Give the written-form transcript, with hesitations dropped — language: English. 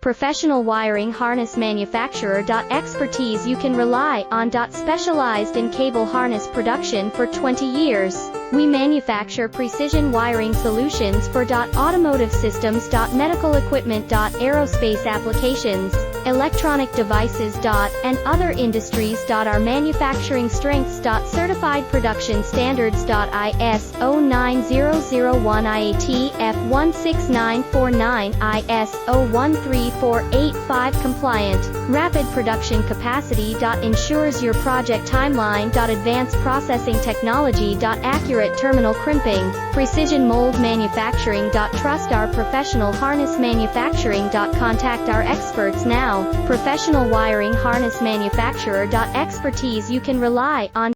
Professional wiring harness manufacturer. Expertise you can rely on. Specialized in cable harness production for 20 years. We manufacture precision wiring solutions for automotive systems, medical equipment, aerospace applications, electronic devices, and other industries. Our manufacturing strengths. Certified production standards. ISO 9001 IAT F16949 ISO 13485 compliant. Rapid production capacity. Ensures your project timeline. Advanced processing technology. Accurate terminal crimping. Precision mold manufacturing. Trust our professional harness manufacturing. Contact our experts now. Professional wiring harness manufacturer. Expertise you can rely on.